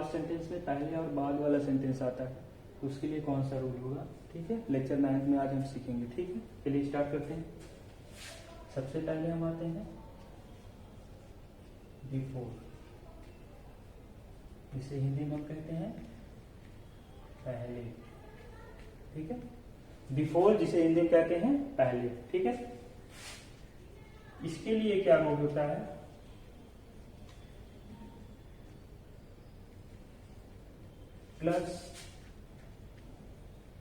Past sentence में पहले और बाद वाला सेंटेंस आता है तो उसके लिए कौन सा रूल होगा, ठीक है, लेक्चर 9 में आज हम सीखेंगे, ठीक है। चलिए स्टार्ट करते हैं। सबसे पहले हम आते हैं बिफोर, इसे हिंदी में हम कहते हैं पहले, ठीक है। बिफोर जिसे हिंदी में कहते हैं पहले, ठीक है। इसके लिए क्या रूल होता है, प्लस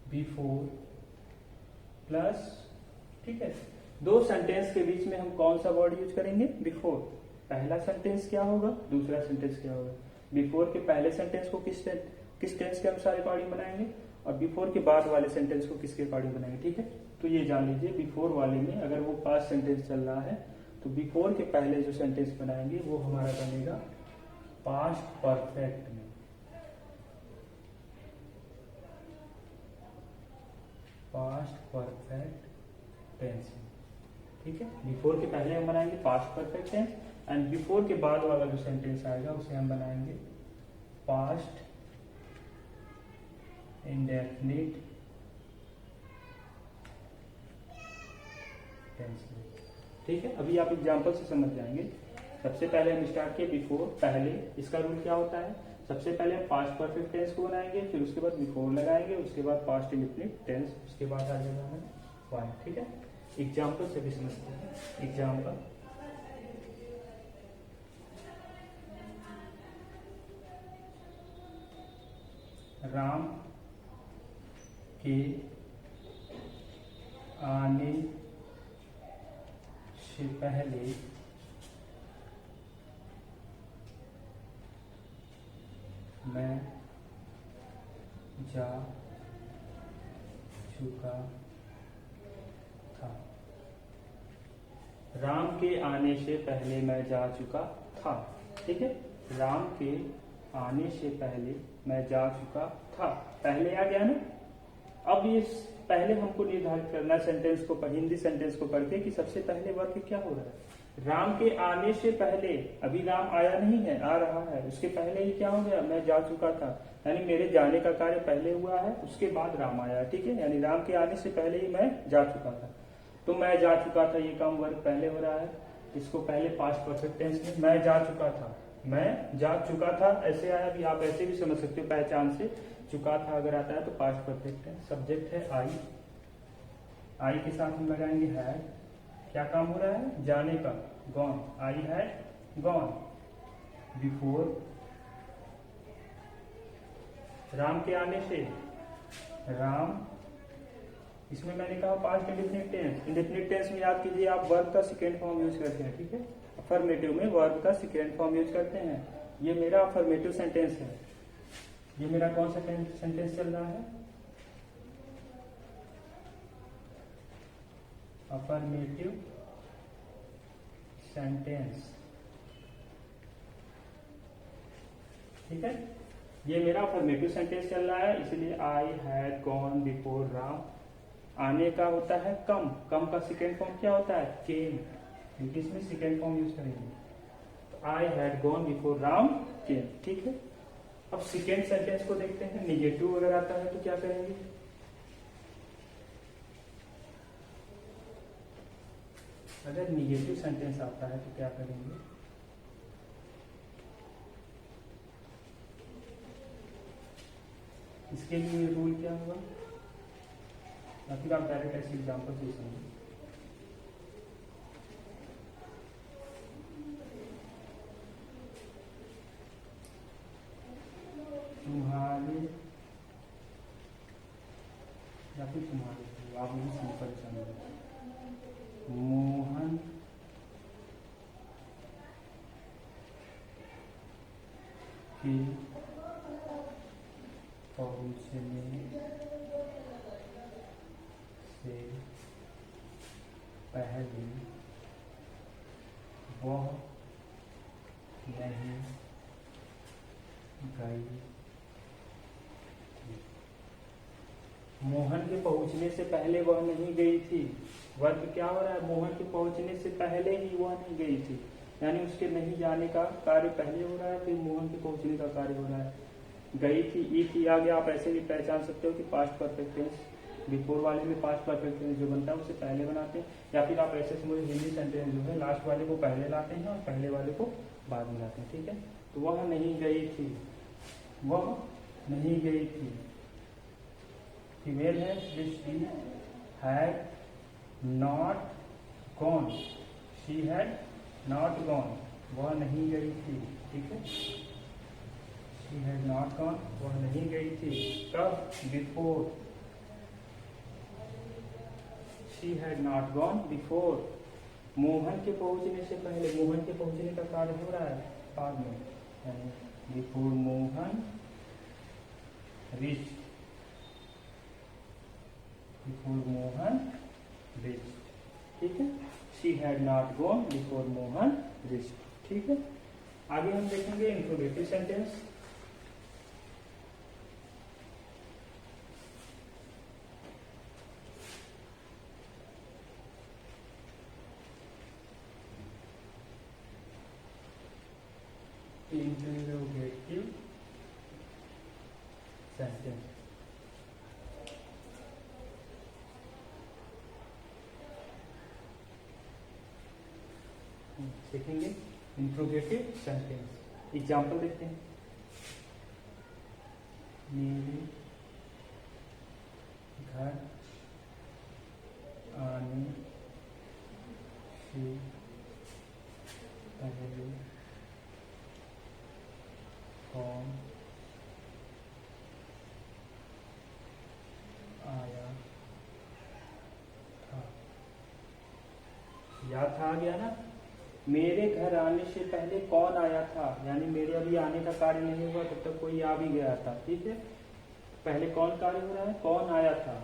बिफोर प्लस, ठीक है। दो सेंटेंस के बीच में हम कौन सा वर्ड यूज करेंगे, बिफोर। पहला सेंटेंस क्या होगा, दूसरा सेंटेंस क्या होगा। बिफोर के पहले सेंटेंस को किस टेंस के अनुसार अकॉर्डिंग बनाएंगे और बिफोर के बाद वाले सेंटेंस को किसके अकॉर्डिंग बनाएंगे, ठीक है। तो ये जान लीजिए, बिफोर वाले में अगर वो पास्ट सेंटेंस चल रहा है तो बिफोर के पहले जो सेंटेंस बनाएंगे वो हमारा बनेगा पास्ट परफेक्ट में, पास्ट परफेक्ट टेंस में, ठीक है। बिफोर के पहले हम बनाएंगे past perfect tense and before के बाद वाला जो सेंटेंस आएगा उसे हम बनाएंगे पास्ट इंडेफिनिट टेंस में, ठीक है। अभी आप एग्जांपल से समझ जाएंगे। सबसे पहले हम स्टार्ट किए बिफोर, पहले। इसका रूल क्या होता है, सबसे पहले हम पास्ट परफेक्ट टेंस को बनाएंगे, फिर उसके बाद बिफोर लगाएंगे, उसके बाद पास्ट इंडेफिनिट टेंस, उसके बाद आ जाएगा हमें वाई, ठीक है। एग्जाम्पल से भी समझते हैं। एग्जाम्पल, राम के आने से पहले मैं जा चुका था। राम के आने से पहले मैं जा चुका था, ठीक है। राम के आने से पहले मैं जा चुका था, पहले आ गया ना। अब ये पहले हमको निर्धारित करना सेंटेंस को, हिंदी सेंटेंस को पढ़ के कि सबसे पहले वाक्य क्या हो रहा है। राम के आने से पहले, अभी राम आया नहीं है, आ रहा है, उसके पहले ही क्या हो गया, मैं जा चुका था, यानी मेरे जाने का कार्य पहले हुआ है, उसके बाद राम आया, ठीक है। यानी राम के आने से पहले ही मैं जा चुका था। तो मैं जा चुका था, ये काम वर्ग पहले हो रहा है, इसको पहले पास्ट परफेक्ट टेंस में मैं जा चुका था, मैं जा चुका था ऐसे आया। भी आप ऐसे भी समझ सकते हो पहचान से, चुका था अगर आता है तो पास्ट परफेक्ट है। सब्जेक्ट है आई, आई के साथ हम लगाएंगे है, क्या काम हो रहा है, जाने का, गॉन, आई है गॉन। बिफोर, राम के आने से, राम, इसमें मैंने कहा past indefinite tense. Indefinite tense में याद कीजिए आप वर्ब का सेकेंड फॉर्म यूज करते हैं, ठीक है। अफर्मेटिव में वर्ब का सेकेंड फॉर्म यूज करते हैं। ये मेरा अफर्मेटिव सेंटेंस है। ये मेरा कौन सा सेंटेंस चल रहा है, अफर्मेटिव सेंटेंस, ठीक है। ये मेरा अफर्मेटिव सेंटेंस चल रहा है, इसलिए आई हैड गॉन बिफोर राम। आने का होता है कम, कम का सेकेंड फॉर्म क्या होता है, केम, क्योंकि इसमें सेकेंड फॉर्म यूज करेंगे। तो I had gone before Ram came, ठीक है। अब सेकेंड सेंटेंस को देखते हैं। निगेटिव अगर आता है तो क्या करेंगे, अगर निगेटिव सेंटेंस आता है तो क्या करेंगे, इसके लिए रूल क्या होगा, या फिर आप डायरेक्ट ऐसे एग्जाम्पल से समझिए। तुम्हारे, या फिर तुम्हारे, आप मुझे सिंपल समझिए। मोहन के पहुंचने से पहले वह नहीं गई थी। मोहन के पहुंचने से पहले वह नहीं गई थी। वर्ग क्या हो रहा है, मोहन के पहुंचने से पहले ही वह नहीं गई थी, यानी उसके नहीं जाने का कार्य पहले हो रहा है, फिर मोहन के पहुंचने का कार्य हो रहा है। गई थी, ई थी आ गया, आप ऐसे भी पहचान सकते हो कि पास्ट परफेक्ट टेंस बिफोर वाले में पास्ट परफेक्ट टेंस जो बनता है उसे पहले बनाते हैं, या फिर आप ऐसे समझो हिंदी सेंटेंस जो है लास्ट वाले को पहले लाते हैं और पहले वाले को बाद में लाते हैं। ठीक है, तो वह नहीं गई थी, वह नहीं गई थी, फीमेल है, she had not gone, she had not gone, वह नहीं गई थी। ठीक है, शी हैड नॉट गॉन, वह नहीं गई थी। कब? Before, she had not gone before, Mohan के पहुंचने से पहले, मोहन के पहुंचने का कार्य हो रहा है बाद में, यानी before Mohan reach, before Mohan reach. ठीक है, she had not gone before Mohan reach. ठीक है, आगे हम देखेंगे इंट्रोगेटिव सेंटेंस। इंट्रोगेटिव सेंटेंस, देखेंगे इंट्रोगेटिव सेंटेंस। एग्जाम्पल देखते हैं, मेरे घर आने से पहले कौन आया था? याद था, आ गया ना? मेरे घर आने से पहले कौन आया था, यानी मेरे अभी आने का कार्य नहीं हुआ तब तक कोई आ भी गया था। ठीक है, पहले कौन कार्य हो रहा है? कौन आया था,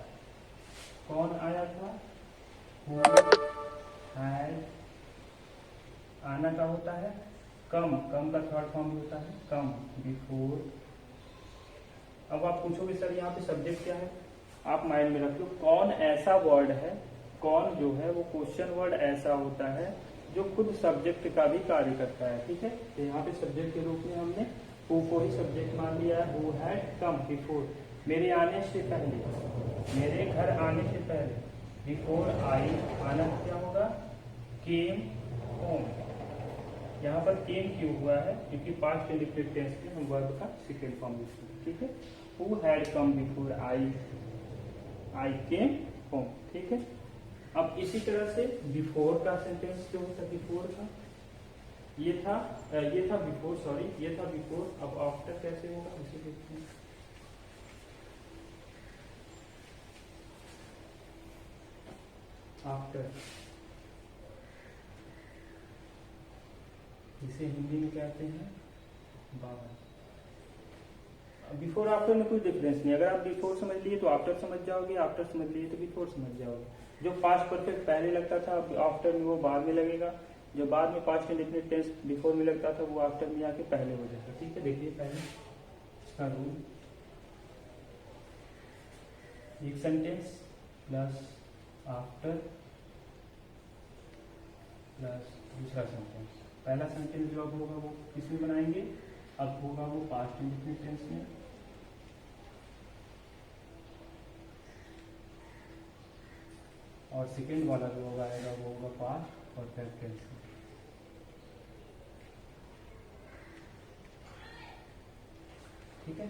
कौन आया था? हैड, आना का होता है कम, कम का थर्ड फॉर्म होता है कम, बिफोर। अब आप पूछोगे सर यहाँ पे सब्जेक्ट क्या है, आप माइंड में रखो, कौन ऐसा वर्ड है, कौन जो है वो क्वेश्चन वर्ड ऐसा होता है जो खुद सब्जेक्ट का भी कार्य करता है। ठीक है, तो यहाँ पे सब्जेक्ट के रूप में हमने हु को ही सब्जेक्ट मान लिया है, हु हैड कम बिफोर, मेरे आने से पहले, मेरे घर आने से पहले, बिफोर आई, आना क्या होगा? Came home. यहाँ पर केम क्यों हुआ है? क्योंकि पास्ट इंडिफिनिट टेंस में हम वर्ब का सेकेंड फॉर्म यूज करें। ठीक है, who had come before I, I came home. ठीक है, अब इसी तरह से बिफोर का सेंटेंस जो होता है, बिफोर का ये था बिफोर, सॉरी ये था बिफोर। अब आफ्टर कैसे होगा इसे देखते हैं। आफ्टर, इसे हिंदी में कहते हैं बाद। बिफोर आफ्टर में कोई डिफरेंस नहीं, अगर आप बिफोर समझ लिए तो आफ्टर समझ जाओगे, आफ्टर समझ लिए तो बिफोर समझ जाओगे। जो पास्ट परफेक्ट पहले लगता था आफ्टर में वो बाद में लगेगा, जो बाद में पास्ट इंडेफिनिट टेंस बिफोर में लगता था वो आफ्टर में आके पहले हो जाता। ठीक है, देखिए पहले इसका रूल, एक सेंटेंस प्लस आफ्टर प्लस दूसरा सेंटेंस। पहला सेंटेंस जो अब होगा वो किसमें बनाएंगे? अब होगा वो पास्ट इंडेफिनिट टेंस में, और सेकेंड वाला जो होगा आएगा वो होगा पास्ट परफेक्ट टेंस में। ठीक है,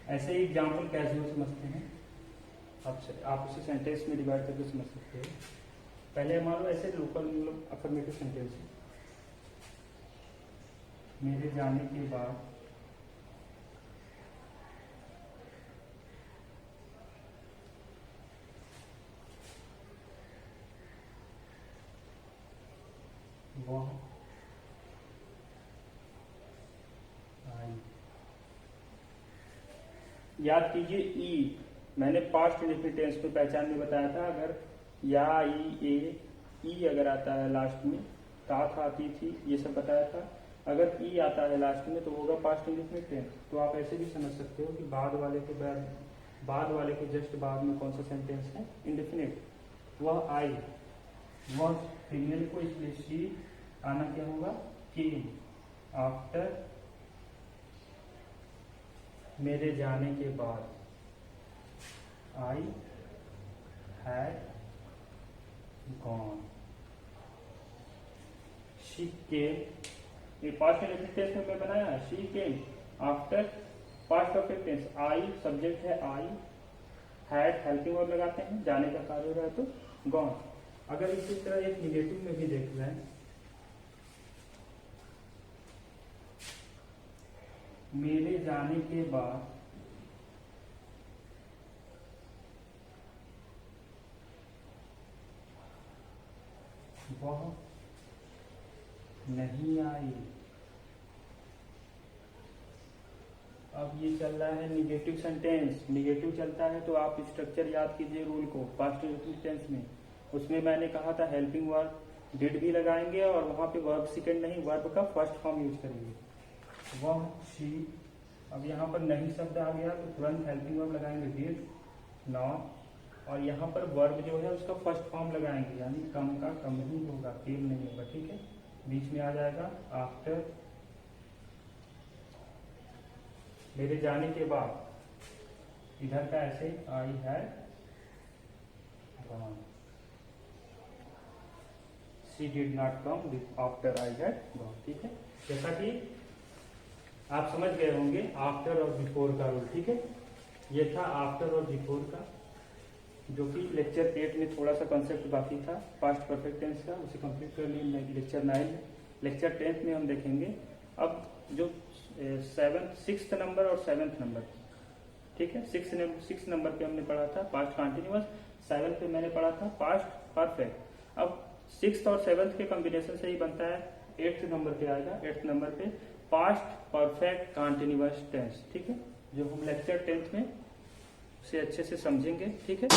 ऐसे ही एग्जाम्पल कैसे हो समझते हैं आप उसे सेंटेंस में डिवाइड करके समझ सकते हो। पहले मान लो ऐसे लोकल मतलब अफर्मेटिव सेंटेंस है, मेरे जाने के बाद वह आई। याद कीजिए ई, मैंने पास्ट इंडेफिनिट टेंस में पहचान में बताया था, अगर या ई अगर आता है लास्ट में, ता था आती थी, ये सब बताया था। अगर ई आता है लास्ट में तो होगा पास्ट इंडेफिनिट टेंस। तो आप ऐसे भी समझ सकते हो कि बाद वाले के जस्ट बाद में कौन सा सेंटेंस है? इंडेफिनिट। वह आई, वह फीमेल को, इसलिए शी, आना क्या होगा? केम। आफ्टर मेरे जाने के बाद, I had gone. She came, ये पास्ट परफेक्ट टेंस में मैं बनाया, she came after past perfect tense, I subject है, आई हैड हेल्पिंग वर्ब लगाते हैं, जाने का कार्य हो रहा है तो गॉन। अगर इसी तरह एक निगेटिव में भी देख रहे हैं, मेरे जाने के बाद वह नहीं आई। अब ये चल रहा है निगेटिव सेंटेंस, निगेटिव चलता है तो आप स्ट्रक्चर याद कीजिए रूल को पास्ट टेंस में। उसमें मैंने कहा था हेल्पिंग वर्ब डिड भी लगाएंगे और वहां पे वर्ब सेकंड नहीं, वर्ब का फर्स्ट फॉर्म यूज करेंगे। वह, शी, अब यहाँ पर नहीं शब्द आ गया तो तुरंत हेल्पिंग वर्ब लगाएंगे डिड, नॉट, और यहाँ पर वर्ब जो है उसका फर्स्ट फॉर्म लगाएंगे, यानी कम का कम ही होगा, केम नहीं होगा, ठीक है। बीच में आ जाएगा आफ्टर, मेरे जाने के बाद, इधर का ऐसे आई had gone, she did not come after I had gone, ठीक है। जैसा कि आप समझ गए होंगे आफ्टर और बिफोर का रूल, ठीक है। ये था आफ्टर और बिफोर का, जो कि लेक्चर 8 में थोड़ा सा कॉन्सेप्ट बाकी था पास्ट परफेक्ट टेंस का, उसे कंप्लीट कर लिए लेक्चर 9 में। लेक्चर 10 में हम देखेंगे अब जो 6th नंबर और 7th नंबर, ठीक है। 6 नंबर पे हमने पढ़ा था पास्ट कंटिन्यूअस, 7 पे मैंने पढ़ा था पास्ट परफेक्ट। अब 6th और 7th के कॉम्बिनेशन से ही बनता है 8th नंबर पे आएगा। 8th नंबर पे पास्ट परफेक्ट कंटिन्यूअस टेंस, ठीक है, जो हम लेक्चर 10th में उसे अच्छे से समझेंगे, ठीक है।